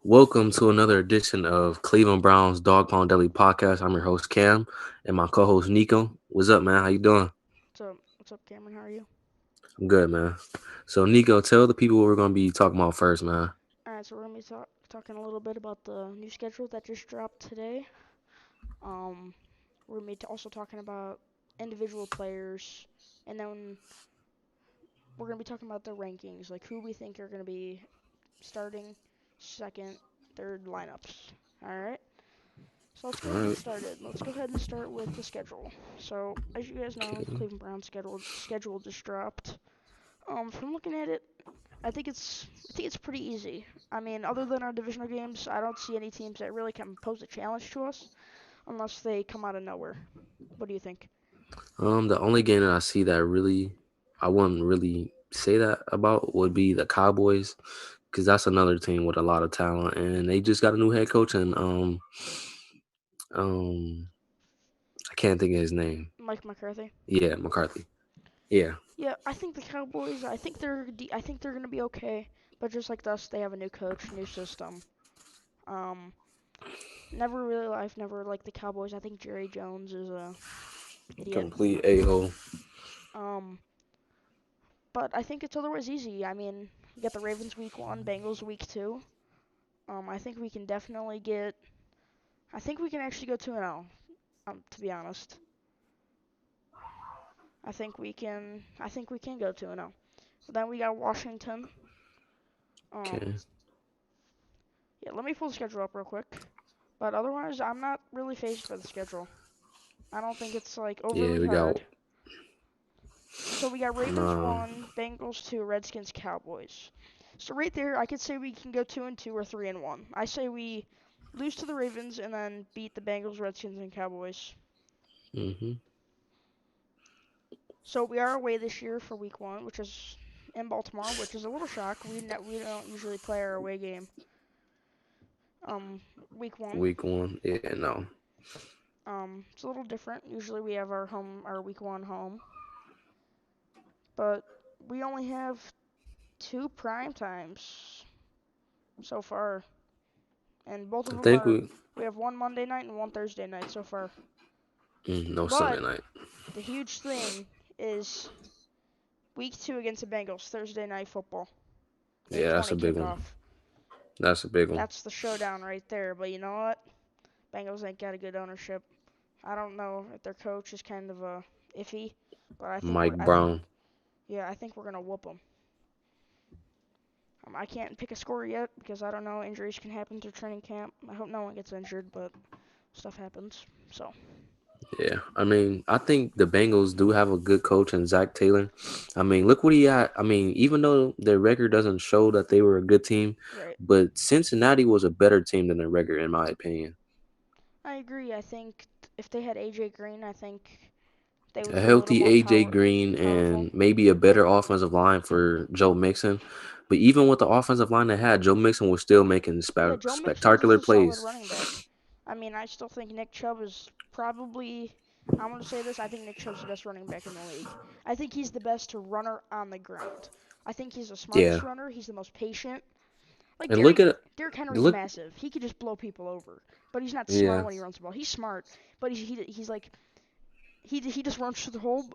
Welcome to another edition of Cleveland Browns DawgPound Daily Podcast. I'm your host Cam and my co-host Nico. What's up, man? How you doing? What's up, Cameron? How are you? I'm good, man. So Nico, tell the people what we're gonna be talking about first, man. All right, so we're gonna be talking a little bit about the new schedule that just dropped today. Um, we're gonna be also talking about individual players, and then we're gonna be talking about the rankings, like who we think are gonna be starting, second, third lineups. All right. So let's go All ahead and get right. started. Let's go ahead and start with the schedule. So as you guys know, the Okay. Cleveland Browns schedule just dropped. From looking at it, I think it's pretty easy. I mean, other than our divisional games, I don't see any teams that really can pose a challenge to us unless they come out of nowhere. What do you think? The only game that I see that I wouldn't really say that about would be the Cowboys, because that's another team with a lot of talent, and they just got a new head coach, and um, I can't think of his name. Mike McCarthy. Yeah, McCarthy. Yeah. Yeah, I think the Cowboys. I think they're gonna be okay. But just like us, they have a new coach, new system. Um, I've never liked the Cowboys. I think Jerry Jones is a idiot. Complete a-hole. Um, but I think it's otherwise easy. I mean, we got the Ravens week one, Bengals week two. I think we can definitely get. I think we can actually go 2-0. To be honest, I think we can. I think we can go 2-0. Then we got Washington. Okay. Um, yeah, let me pull the schedule up real quick. But otherwise, I'm not really phased by the schedule. I don't think it's like Yeah, overly we got hard. So we got Ravens nah. 1, Bengals 2, Redskins Cowboys. So right there, I could say we can go 2-2 or 3-1. I say we lose to the Ravens and then beat the Bengals, Redskins, and Cowboys. Mhm. So we are away this year for week one, which is in Baltimore, which is a little shock. We don't usually play our away game week one. Week one. Yeah, no. It's a little different. Usually we have our week one home, but we only have two prime times so far, and both of I them think are. We have one Monday night and one Thursday night so far. no Sunday But night. the huge thing is week two against the Bengals, Thursday night football, Yeah, that's a 8:20 big one. kickoff. That's a big one. That's the showdown right there. But you know what? Bengals ain't got a good ownership. I don't know if their coach is kind of iffy, but Mike Brown. I think we're gonna whoop them. I can't pick a score yet because I don't know. Injuries can happen through training camp. I hope no one gets injured, but stuff happens. So Yeah, I mean, I think the Bengals do have a good coach in Zach Taylor. I mean, look what he had. I mean, even though their record doesn't show that they were a good team, right, but Cincinnati was a better team than their record, in my opinion. I agree. I think if they had AJ Green, I think they would A be a little healthy more AJ Green powerful. and maybe a better offensive line for Joe Mixon. But even with the offensive line they had, Joe Mixon was still making Yeah, Joe Mixon is spectacular a solid plays. running back. I mean, I still think Nick Chubb is probably. I'm going to say this. I think Nick Chubb's the best running back in the league. I think he's the best runner on the ground. I think he's the Yeah, smartest runner. He's the most patient. Like and look at Derrick Henry's look. massive. He could just blow people over. But he's not smart Yeah, when he runs the ball. He's smart, but he's like he just runs through the hole.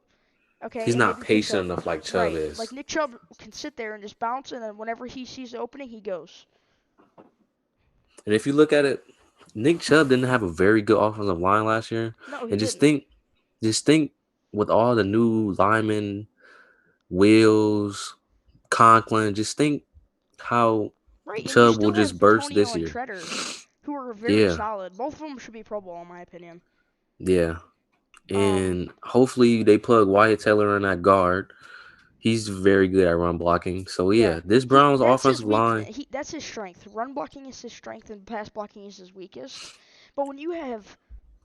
Okay, he's and not maybe takes patient off. enough like Chubb Right. is. Like Nick Chubb can sit there and just bounce, and then whenever he sees the opening, he goes. And if you look at it, Nick Chubb didn't have a very good offensive line last year. No, he And didn't. just think with all the new linemen, Wills, Conklin, just think how Right, and you Chubb will still have just burst Bitonio this and year. Treader, who are very Yeah, solid. Both of them should be Pro Bowl in my opinion. yeah. Um, And hopefully they plug Wyatt Taylor in that guard. He's very good at run blocking. So yeah, yeah, this he Browns that's his offensive weak. line, That's his strength. Run blocking is his strength, and pass blocking is his weakest. But when you have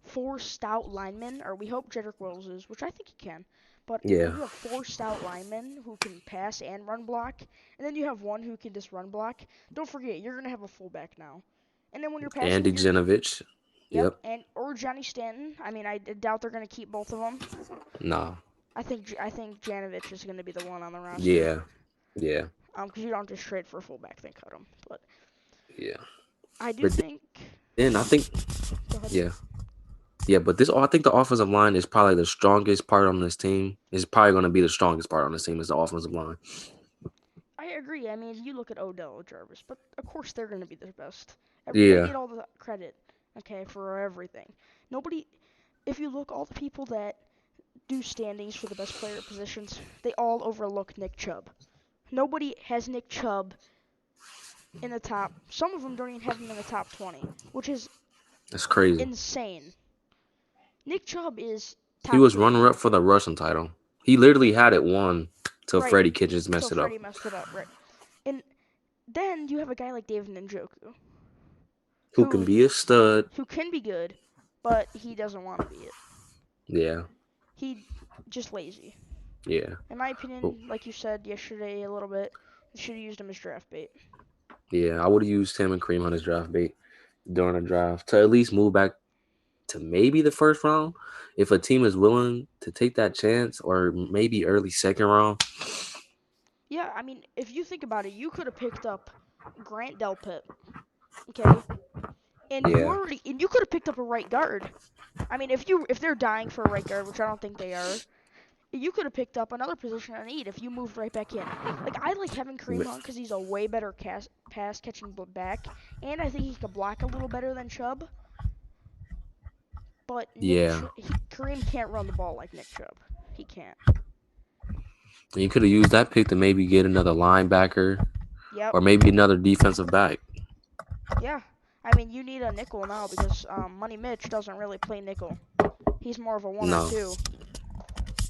four stout linemen, or we hope Jedrick Wills is, which I think he can. But yeah. when you have four stout linemen who can pass and run block, and then you have one who can just run block, don't forget you're gonna have a fullback now. And then when you're passing, Andy Genovich. yep, Yep. and or Johnny Stanton. I mean, I doubt they're gonna keep both of them. Nah. I think Janovich is gonna be the one on the roster. Yeah. Yeah. Because you don't just trade for a fullback then cut him. But Yeah. I do But think. then I think Go ahead. yeah. Yeah, but this I think the offensive line is probably the strongest part on this team. It's probably going to be the strongest part on this team is the offensive line. I agree. I mean, you look at Odell Jarvis, but of course they're going to be the best. They Yeah, get all the credit, okay, for everything. Nobody. If you look, all the people that do standings for the best player positions, they all overlook Nick Chubb. Nobody has Nick Chubb in the top. Some of them don't even have him in the top 20, which is that's crazy. insane. Nick Chubb is He top was 3. runner up for the rushing title. He literally had it won till Right. Freddie Kitchens Till messed it up. Freddie messed it up, right. And then you have a guy like David Njoku, Who can who be a stud? who can be good, but he doesn't want to be it. Yeah, He just lazy. yeah, In my oh, opinion, like you said yesterday a little bit, you should have used him as draft bait. yeah. I would have used him and Cream on his draft bait during the draft to at least move back to maybe the first round if a team is willing to take that chance, or maybe early second round. Yeah, I mean, if you think about it, you could have picked up Grant Delpit, okay, and Yeah, you could have picked up a right guard. I mean, if they're dying for a right guard, which I don't think they are, you could have picked up another position I need if you moved right back in. Like I like having Kareem Hunt because he's a way better pass catching back, and I think he could block a little better than Chubb. But yeah. Kareem can't run the ball like Nick Chubb. He can't. And you could have used that pick to maybe get another linebacker Yep. or maybe another defensive back. Yeah. I mean, you need a nickel now because Money Mitch doesn't really play nickel. He's more of a one or No, two.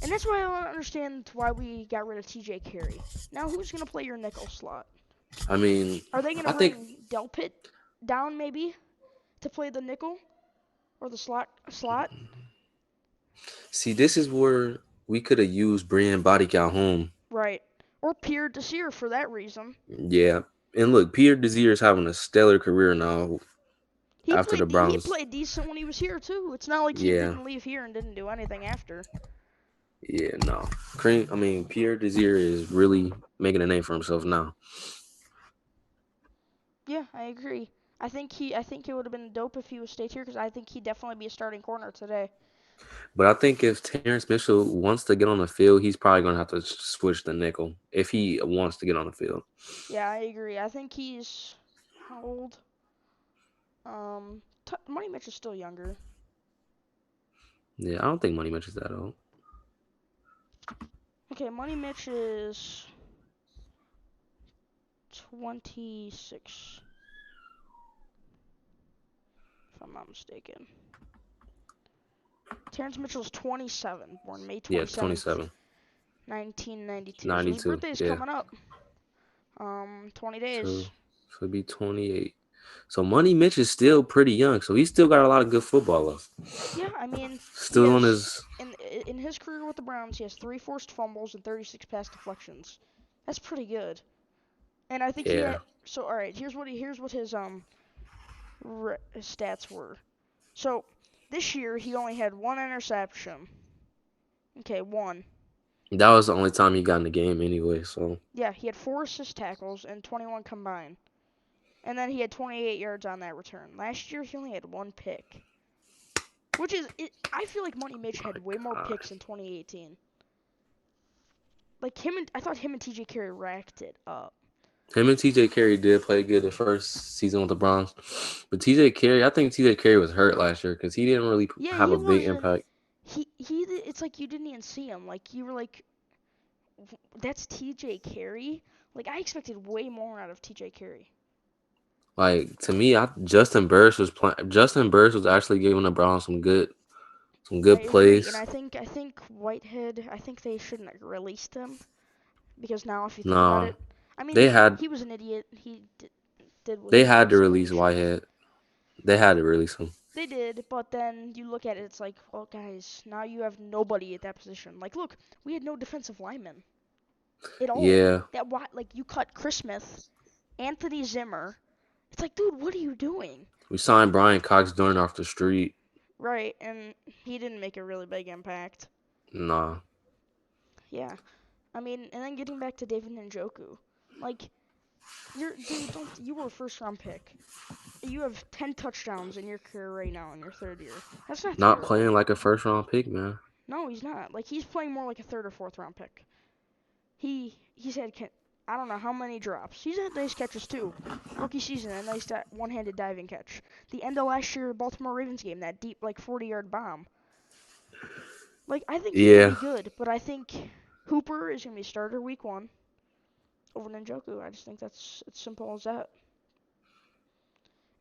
And that's why I don't understand why we got rid of TJ Carey. Now, who's going to play your nickel slot? I mean, Are they going to I think bring Delpit down maybe to play the nickel or the slot? see this is where we could have used Brian Body Calhoun. Right. Or Pierre Desir for that reason. Yeah, and look, Pierre Desir is having a stellar career now after the He Browns. played decent when he was here too. It's not like he Yeah, didn't leave here and didn't do anything after. yeah, no. Cream. I mean, Pierre Desir is really making a name for himself now. Yeah, I agree. I think it would have been dope if he was stayed here because I think he'd definitely be a starting corner today. But I think if Terrence Mitchell wants to get on the field, he's probably gonna have to switch the nickel if he wants to get on the field. Yeah, I agree. I think he's how old? Money Mitch is still younger. Yeah, I don't think Money Mitch is that old. Okay, Money Mitch is 26, if I'm not mistaken. Terrence Mitchell's 27, born May Yeah, 27th, 27. 1992. So his 92. birthday is Yeah. coming up. 20 So days. so it'd be 28. So Money Mitch is still pretty young, so he's still got a lot of good football left. Yeah, I mean, he Still on has his in his career with the Browns, he has 3 forced fumbles and 36 pass deflections. That's pretty good. And I think he yeah. had so all right, here's what his stats were. So, this year he only had one interception. Okay, one. That was the only time he got in the game anyway, so Yeah, he had 4 assist tackles and 21 combined. And then he had 28 yards on that return. Last year he only had one pick. Which is I feel like Money Mitch my had way more god. picks in 2018. I thought him and TJ Carey racked it up. Him and TJ Carey did play good the first season with the Browns. But TJ Carey, I think TJ Carey was hurt last year because he didn't really Yeah, have he a big wasn't. impact. It's like you didn't even see him. Like you were like, that's TJ Carey. Like I expected way more out of TJ Carey. Like to me, Justin Burris was playing. Justin Burris was actually giving the Browns some I good agree, and plays. I think Whitehead. I think they shouldn't have released him because now if you think about No, it, I mean they had he was an idiot. He did what they he had to absolutely release shouldn't have. Whitehead. They had to release him. They did, but then you look at it, it's like, well, guys, now you have nobody at that position. Like, look, we had no defensive linemen at all. Yeah, Like you cut Chris Smith, Anthony Zimmer. It's like, dude, what are you doing? we signed Brian Cox Dunn off the street. Right, and he didn't make a really big impact. Nah, Yeah, I mean, and then getting back to David Njoku, like You're dude. Don't you were a first round pick. You have 10 touchdowns in your career right now in your third year. That's not Not terrible. playing like a first round pick, man. No, he's not. Like he's playing more like a third or fourth round pick. He's had I don't know how many drops. He's had nice catches too. Rookie season, a nice one-handed diving catch. The end of last year, Baltimore Ravens game, that deep like 40-yard bomb. Like I think he could Yeah. be good, but I think Hooper is gonna be starter week 1 over Njoku. I just think that's it's simple as that.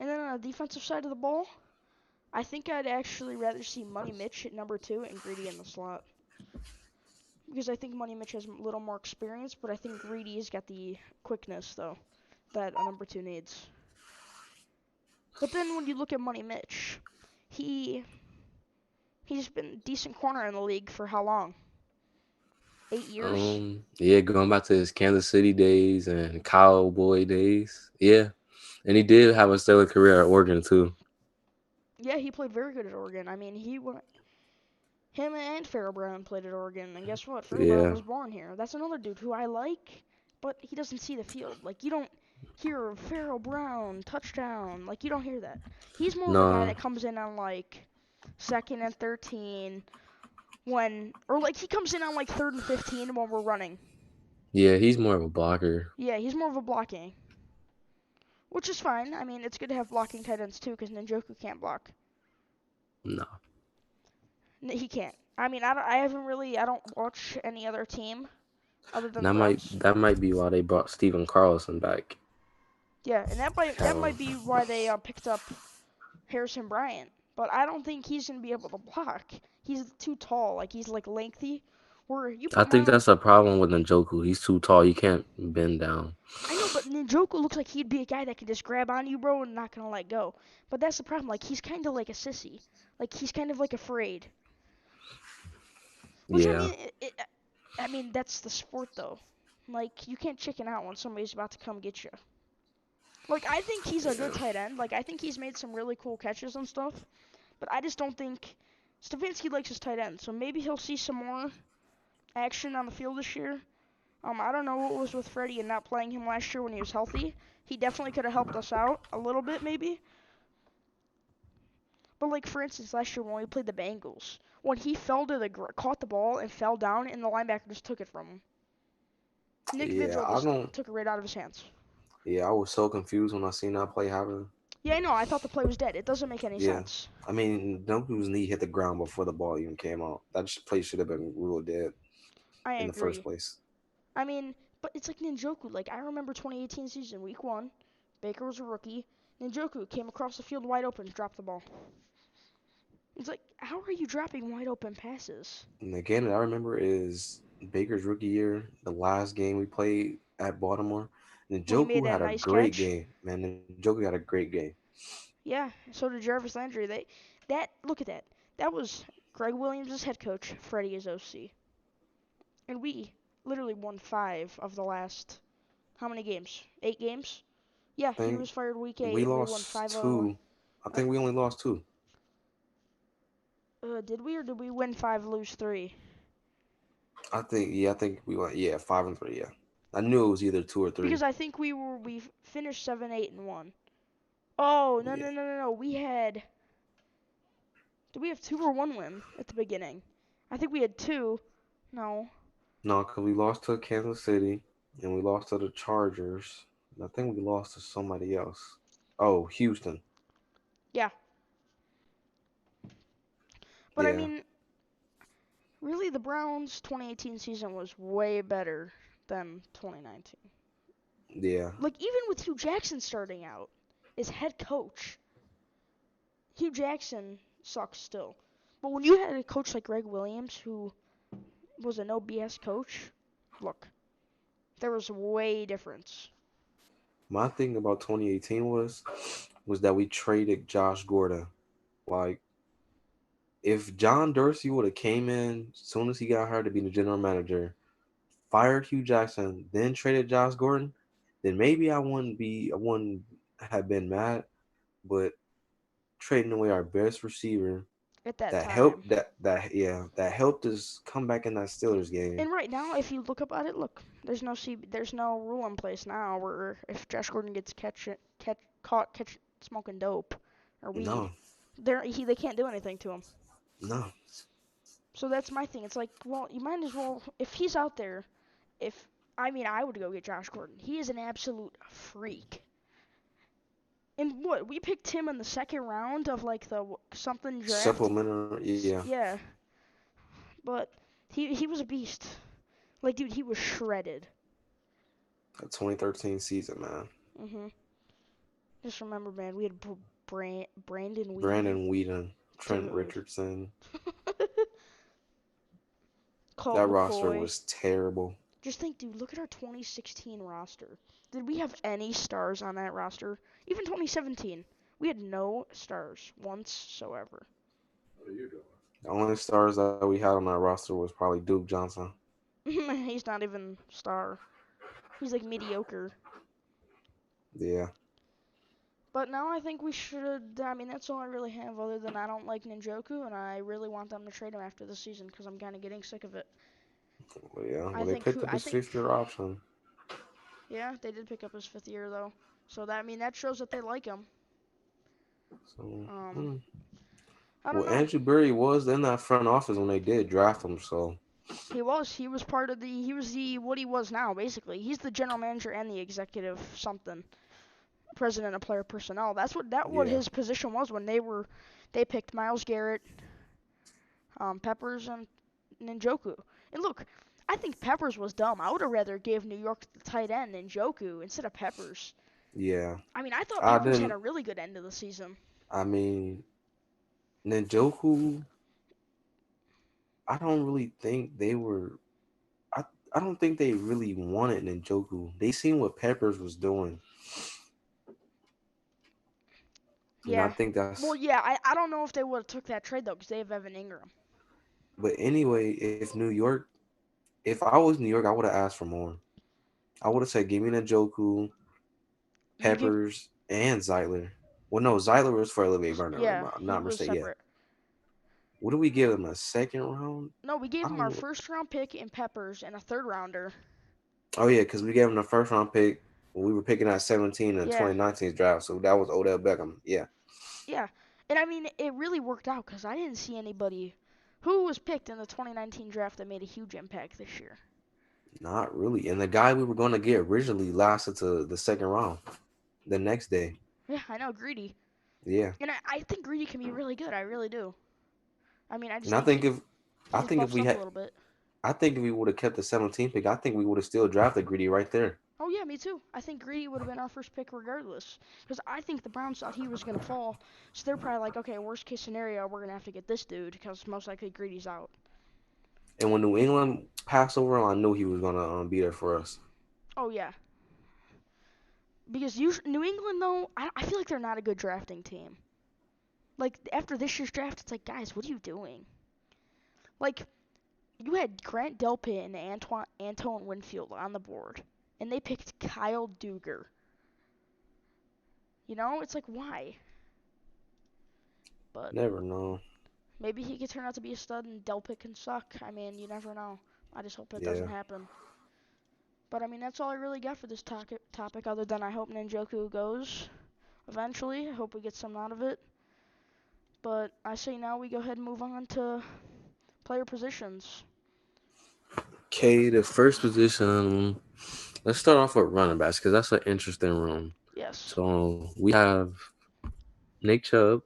And then on the defensive side of the ball, I think I'd actually rather see Money Mitch at number 2 and Greedy in the slot. Because I think Money Mitch has a little more experience, but I think Greedy's got the quickness though that a number 2 needs. But then when you look at Money Mitch, he he's been a decent corner in the league for how long? 8 years? Yeah, going back to his Kansas City days and Cowboy days. Yeah. And he did have a stellar career at Oregon too. Yeah, he played very good at Oregon. I mean, him and Farrell Brown played at Oregon, and guess what? Farrell Brown Yeah. was born here. That's another dude who I like, but he doesn't see the field. Like you don't hear Farrell Brown touchdown. Like you don't hear that. He's more of a guy Nah. that comes in on like second and 13 when, or like he comes in on like third and 15 when we're running. Yeah, he's more of a blocker. Yeah, he's more of a blocking, which is fine. I mean, it's good to have blocking tight ends too, because Ninjoku can't block. No. He can't. I mean, I haven't really, I don't watch any other team other than And the Browns. that might be why they brought Steven Carlson back. Yeah, and that Have might be why they picked up Harrison Bryant. But I don't think he's gonna be able to block. He's too tall. Like he's like lengthy. Where you I put think Mon, that's a problem with Njoku. He's too tall. You can't bend down. I know, but Ninjoku looks like he'd be a guy that can just grab on you, bro, and not gonna let go. But that's the problem. Like he's kind of like a sissy. Like he's kind of like afraid. Which I Yeah. mean, I mean that's the sport though. Like you can't chicken out when somebody's about to come get you. Like I think he's a good Yeah. tight end. Like I think he's made some really cool catches and stuff. But I just don't think Stefanski likes his tight end. So maybe he'll see some more action on the field this year. I don't know what was with Freddie and not playing him last year when he was healthy. He definitely could have helped us out a little bit maybe. But like for instance, last year when we played the Bengals, when he fell to the caught the ball and fell down, and the linebacker just took it from him. Nick Yeah, Vigil I just don't. took it right out of his hands. Yeah, I was so confused when I seen that play happen. Yeah, I know. I thought the play was dead. It doesn't make any Yeah, sense. I mean, Njoku's knee hit the ground before the ball even came out. Play should have been ruled dead I in the first agree. place. I mean, but it's like Ninjoku. Like I remember 2018 season, week 1, Baker was a rookie. Ninjoku came across the field wide open, dropped the ball. It's like, how are you dropping wide open passes? And the game that I remember is Baker's rookie year, the last game we played at Baltimore. When he made Njoku that had a nice great catch. game, man. Njoku had a great game. Yeah, so did Jarvis Landry. That look at that. That was Greg Williams' head coach, Freddie is OC, and we literally won 5 of the last how many games? 8 games. Yeah, I he think was fired week we 8, and we won lost 5. two. I think we only lost two. Did we or did we win 5, lose 3? I think we went, yeah, 5-3, yeah. I knew it was either two or three. Because I think we finished 7, 8, and 1. Oh no Yeah. no no no no! We had did we have 2 or 1 win at the beginning? I think we had 2. No. No, because we lost to Kansas City and we lost to the Chargers. I think we lost to somebody else. Oh, Houston. Yeah, but I Yeah. mean, really, the Browns' 2018 season was way better than 2019. Yeah. Like even with Hugh Jackson starting out as head coach, Hugh Jackson sucks still. But when you had a coach like Greg Williams, who was a no BS coach, look, there was way difference. My thing about 2018 was that we traded Josh Gordon. Like, if John Dorsey would have came in as soon as he got hired to be the general manager, fired Hugh Jackson, then traded Josh Gordon, then maybe I wouldn't have been mad. But trading away our best receiver. at that that time. helped that helped us come back in that Steelers game. And right now, if you look about it, look, there's no rule in place now where if Josh Gordon gets caught smoking dope or weed, No, they can't do anything to him. no, So that's my thing. It's like, well, you might as well if he's out there. If I mean, I would go get Josh Gordon. He is an absolute freak. And what we picked him in the second round of like the something draft. supplementary, yeah, Yeah, but he was a beast. Like, dude, he was shredded. that 2013 season, man. Mhm. Just remember, man, we had Brandon Whedon, Brandon Whedon, Trent dude. Richardson, Colt that roster McCoy. was terrible. Just think, dude, look at our 2016 roster. Did we have any stars on that roster? Even 2017, we had no stars whatsoever. The only stars that we had on that roster was probably Duke Johnson. He's not even star. He's like mediocre. Yeah, But now I think we should. I mean, that's all I really have, other than I don't like Ninjoku, and I really want them to trade him after the season because I'm kind of getting sick of it. well, yeah. I Well, they think picked who up I his think fifth year option. Yeah, they did pick up his fifth year though, so that I mean that shows that they like him. So, Um, hmm. I don't Well, know. Andrew Berry was in that front office when they did draft him. So, He was part of the he was the what he was now basically. He's the general manager and the executive something president of player personnel. That's what yeah, his position was when they picked Miles Garrett, Peppers and Ninjoku. And look, I think Peppers was dumb. I would have rather gave New York the tight end Ninjoku instead of Peppers. yeah. I mean, I thought I Peppers had didn't. a really good end of the season. I mean, Ninjoku. I don't really think they were. I I don't think they really wanted Ninjoku. They seen what Peppers was doing, and I Yeah. think Well, that's. yeah, I don't know if they would have took that trade though, because they have Evan Ingram. But anyway, if New York, if I was New York, I would have asked for more. I would have said, give me Ninjoku, You give, Peppers, and Zeitler. Well, no, Zeitler was for Olivier Vernon, yeah, he not was Mercedes. Yeah. separate. What do we give him? A second round? No, we I gave him don't our know. first round pick in Peppers and a third rounder. Oh yeah, because we gave him the first round pick when we were picking at 17 in Yeah, 2019's draft. So that was Odell Beckham. Yeah, yeah, and I mean it really worked out because I didn't see anybody who was picked in the 2019 draft that made a huge impact this year. not really. And the guy we were going to get originally lasted to the second round the next day. Yeah, I know Greedy, Yeah, and I think Greedy can be really good. I really do. I mean, I just and I think think he just buffs we up a had, little bit. I think if we would have kept the 17th pick, I think we would have still drafted Greedy right there. Oh yeah, me too. I think Greedy would have been our first pick regardless, because I think the Browns thought he was gonna fall, so they're probably like, okay, worst case scenario, we're gonna have to get this dude because most likely Greedy's out. And when New England passed over him, I knew he was gonna be there for us. Oh yeah, because New England though, I feel like they're not a good drafting team. Like after this year's draft, it's like, guys, what are you doing? Like you had Grant Delpit and Antoine Winfield on the board, and they picked Kyle Duggar. You know, it's like why? But Never know. maybe he could turn out to be a stud and Delpit can suck. I mean, you never know. I just hope it doesn't Yeah. happen. But I mean, that's all I really got for this topic other than I hope Ninjoku goes eventually. I hope we get something out of it. But I say now we go ahead and move on to player positions. Okay, the first position. Let's start off with running backs because that's an interesting room. Yes, So we have Nick Chubb,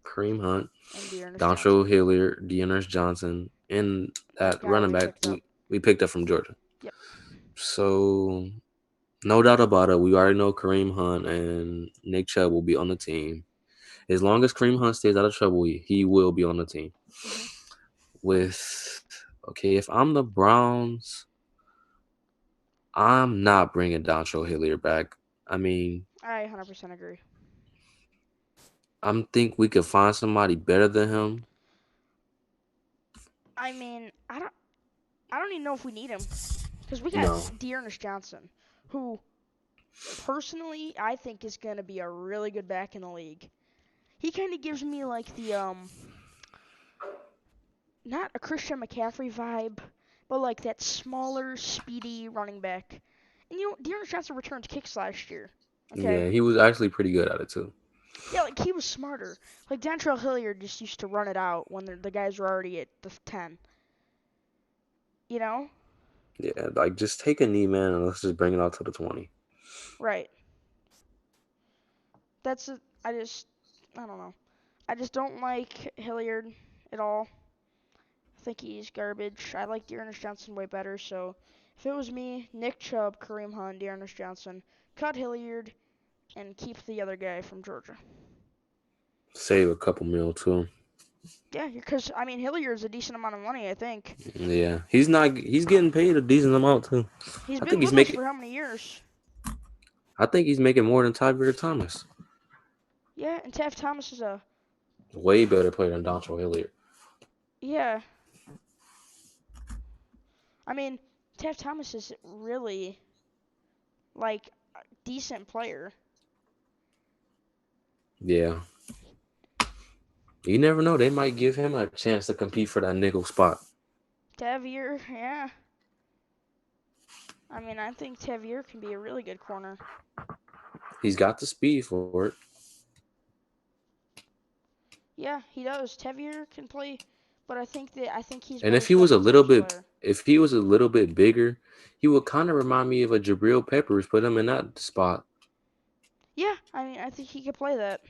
Kareem Hunt, and Dearness Dontrell Johnson, Hilliard, Dearness Johnson, and the that guy running we back picked up. we picked up from Georgia. Yep. So no doubt about it, we already know Kareem Hunt and Nick Chubb will be on the team. As long as Kareem Hunt stays out of trouble, he will be on the team. Mhm. Okay, if I'm the Browns, I'm not bringing Dontrell Hilliard back. I mean, I 100% agree. think we could find somebody better than him. I mean, I don't even know if we need him because we got No, Dearness Johnson, who personally I think is gonna be a really good back in the league. He kind of gives me like the not a Christian McCaffrey vibe, but like that smaller, speedy running back. And Dearness Johnson returned kicks last year. Okay, Yeah, he was actually pretty good at it too. yeah, like he was smarter. Like Dontrell Hilliard just used to run it out when the guys were already at the 10. You know? Yeah, like just take a knee, man, and let's just bring it out to the 20. Right. That's a, I don't know. I just don't like Hilliard at all. I think he's garbage. I like Dearness Johnson way better. So if it was me, Nick Chubb, Kareem Hunt, Dearness Johnson, cut Hilliard and keep the other guy from Georgia. Save a couple mil too. Yeah, because I mean Hilliard's a decent amount of money. I think Yeah, he's not. He's getting paid a decent amount too. he's I think been he's with us making. for how many years? I think he's making more than Tyree Thomas. Yeah, and Taft Thomas is a Way better player than Dontrell Hilliard. yeah. I mean Taft Thomas is really like a decent player. Yeah, you never know. They might give him a chance to compete for that nickel spot. Tavier, yeah. I mean I think Tavier can be a really good corner. He's got the speed for it. Yeah, he does. Tavier can play, but I think he's And better if he was a special little teams bit, player. if he was a little bit bigger, he would kind of remind me of a Jabril Peppers. Put him in that spot. Yeah, I mean I think he could play that.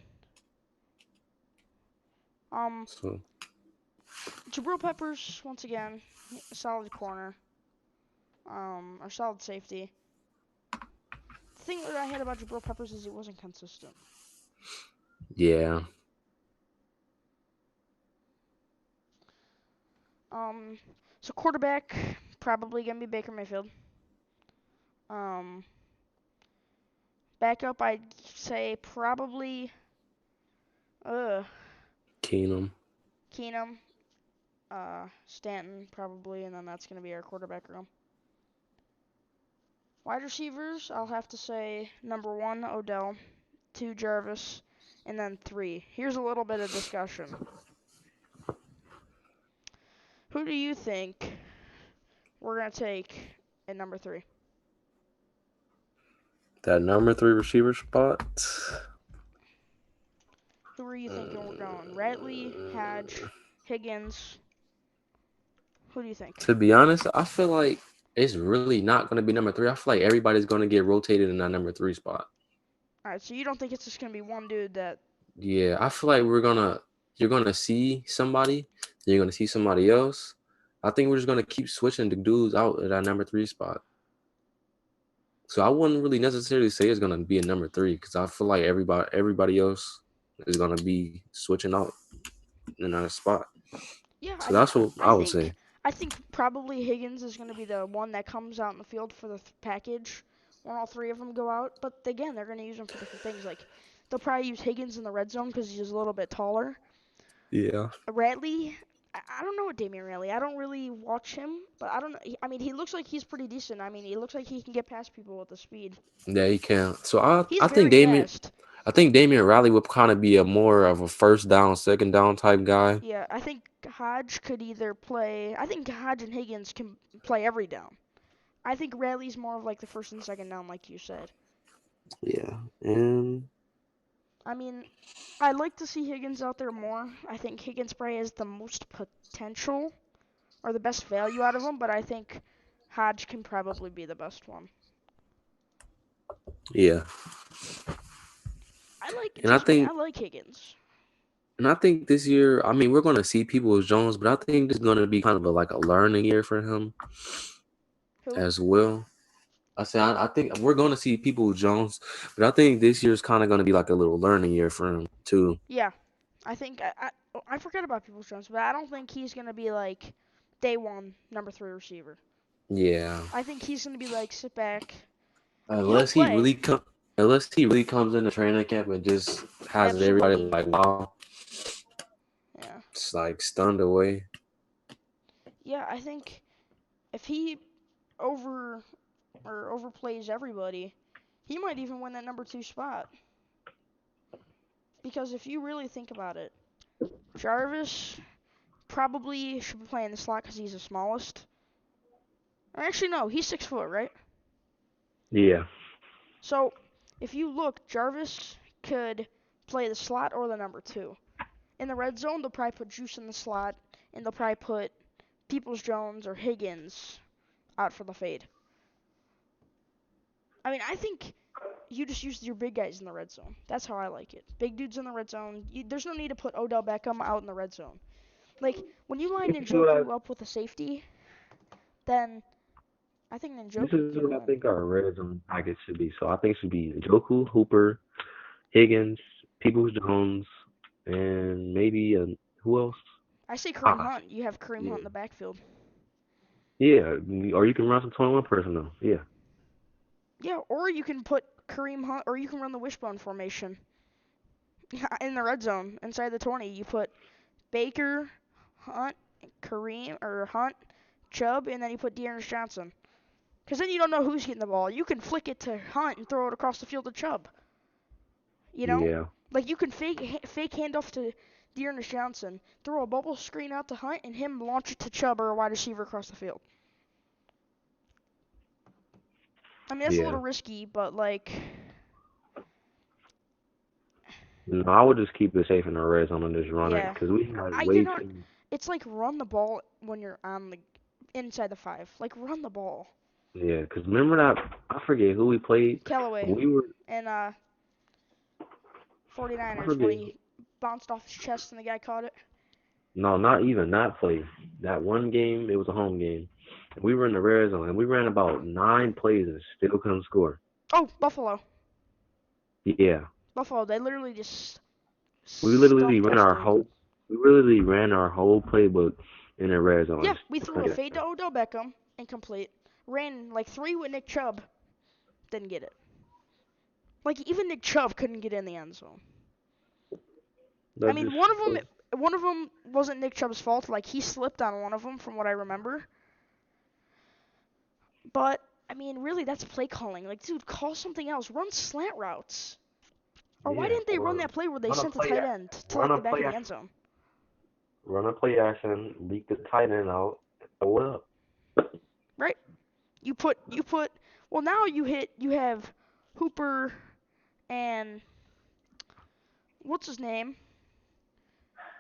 Um, So Jabril Peppers once again, a solid corner. Or solid safety. The thing that I had about Jabril Peppers is he wasn't consistent. yeah, Um, so quarterback probably gonna be Baker Mayfield. Um, backup I'd say probably Keenum. Keenum, Stanton probably, and then that's gonna be our quarterback room. Wide receivers, I'll have to say number 1 Odell, 2 Jarvis, and then 3. Here's a little bit of discussion. Who do you think we're gonna take at number 3? That number 3 receiver spot. Who are you thinking we're going? Radley, Hodge, Higgins. Who do you think? To be honest, I feel like it's really not going to be number 3. I feel like everybody's going to get rotated in that number 3 spot. All right, so you don't think it's just gonna be one dude that? Yeah, I feel like you're gonna see somebody, then you're gonna see somebody else. I think we're just gonna keep switching the dudes out at that number 3 spot. So I wouldn't really necessarily say it's gonna be a number 3 because I feel like everybody else is gonna be switching out in that spot. Yeah, So I mean, that's what I I would say. think I think probably Higgins is gonna be the one that comes out in the field for the package when all 3 of them go out. But again, they're gonna use him for different things. Like they'll probably use Higgins in the red zone because he's a little bit taller. Yeah. Radley, I don't know what Damian Radley. I don't really watch him, but I don't know. I mean, he looks like he's pretty decent. I mean, he looks like he can get past people with the speed. Yeah, he can. So I He's I think very Damien fast. I think Damian Riley would kind of be a more of a first down, second down type guy. Yeah, I think Hodge could either play. I think Hodge and Higgins can play every down. I think Radley's more of like the first and second down, like you said. Yeah. And I mean, I'd like to see Higgins out there more. I think Higgins probably has the most potential or the best value out of him, but I think Hodge can probably be the best one. yeah. And I Trust me, I think like Higgins. And I think this year, I mean, we're going to see people with Jones, but I think this is going to be kind of like a learning year for him Who? as well. I think we're going to see people with Jones, but I think this year is kind of going to be like a little learning year for him too. Yeah, I think I forget about Peoples Jones, but I don't think he's gonna be like day one number 3 receiver. Yeah, I think he's gonna be like sit back. He'll unless he play, really come, unless he really comes into training camp and just has everybody absolutely. like wow, Yeah, it's like stunned away. yeah. I think if he over or overplays everybody, he might even win that number 2 spot. Because if you really think about it, Jarvis, probably should be playing the slot because he's the smallest. Or actually, no, he's 6 foot, right? Yeah. So if you look, Jarvis could play the slot or the number two. In the red zone, they'll probably put Juice in the slot, and they'll probably put Peoples Jones or Higgins out for the fade. I mean, I think you just use your big guys in the red zone. That's how I like it. Big dudes in the red zone. There's no need to put Odell Beckham out in the red zone. Like, when you line This is what I Njoku up with a safety, then I think this Njoku is can what I run. think our red zone package should be. So I think it should be Joku, Hooper, Higgins, Peoples Jones, and maybe who else? I say Kareem Ah, Hunt. You have Kareem Hunt yeah, in the backfield. yeah. Or you can run some 21 personnel. Yeah, Yeah, or you can put Kareem Hunt, or you can run the wishbone formation in the red zone inside the 20. You put Baker, Hunt, Kareem, or Hunt, Chubb, and then you put Dearness Johnson. Because then you don't know who's getting the ball. You can flick it to Hunt and throw it across the field to Chubb. You know? yeah, Like, you can fake handoff to Dearness Johnson, throw a bubble screen out to Hunt, and him launch it to Chubb or a wide receiver across the field. I mean, that's a yeah. little risky, but, like, No, I would just keep it safe in the red zone and just run it yeah. because we have You're way not. too. It's like run the ball when you're on the inside the 5. Like, run the ball. Yeah, because remember that I forget who we played. Callaway We were and I 49ers when forget. he bounced off his chest and the guy caught it. No, not even that play. That one game, it was a home game. We were in the red zone and we ran about 9 plays and still couldn't score. Oh, Buffalo. Yeah, Buffalo, they literally just we literally stumped ran us, our dude. whole we literally ran our whole playbook in the red zone Yeah, and we still threw a couldn't get a fade to stop. Odell Beckham, incomplete. Ran like 3 with Nick Chubb, didn't get it. Like, even Nick Chubb couldn't get in the end zone. I That mean, just one shows. of them, one of them wasn't Nick Chubb's fault. Like, he slipped on one of them, from what I remember. But I mean, really, that's play calling. Like, dude, call something else. Run slant routes. Or why Yeah, didn't they run or that play where they run a sent the play, tight end to run like a the back play of the end action, zone? run a play action, leak the tight end out, throw it up. Right? You put. Well, now you have Hooper and what's his name?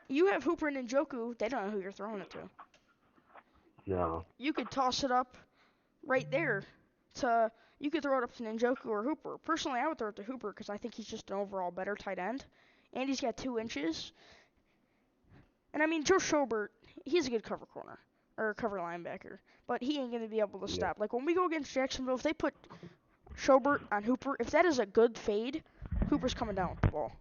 You have Hooper and Njoku. They don't know who you're throwing it to. No, You could toss it up right there to. You could throw it up to Njoku or Hooper. Personally, I would throw it to Hooper because I think he's just an overall better tight end, and he's got 2 inches. And I mean, Joe Schobert, he's a good cover corner or cover linebacker, but he ain't gonna be able to yeah, stop. Like when we go against Jacksonville, if they put Schobert on Hooper, if that is a good fade, Hooper's coming down with the ball.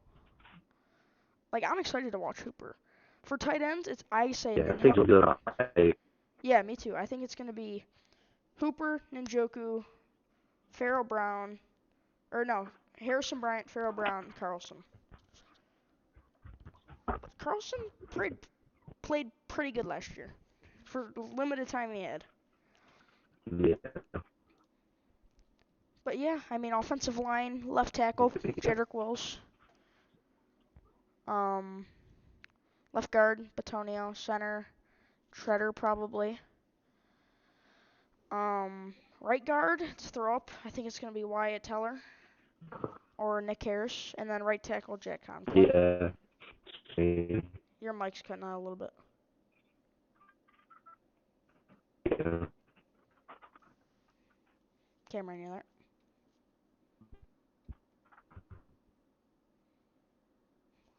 Like I'm excited to watch Hooper. For tight ends, it's I say yeah. I think we'll do it. yeah, me too. I think it's gonna be Hooper, Njoku, Farrell Brown, or no, Harrison Bryant, Farrell Brown, Carlson. Carlson played pretty good last year for the limited time he had. Yeah, But yeah, I mean, offensive line, left tackle, Jedrick Wills. Um, left guard, Batonio. Center, Treader probably. Right guard, to throw up. I think it's gonna be Wyatt Teller or Nick Harris, and then right tackle, Jack Conklin. yeah. Same. Your mic's cutting out a little bit. Yeah. Cameron, you there?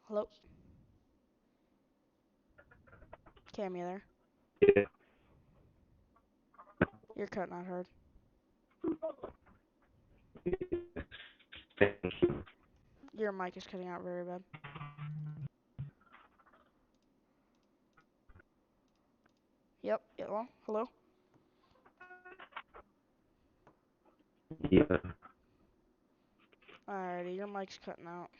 Hello, Cam, you there? Yeah. You're cutting out hard. Your mic is cutting out very bad. Yep. Hello. Hello. Yeah. Alrighty, your mic's cutting out.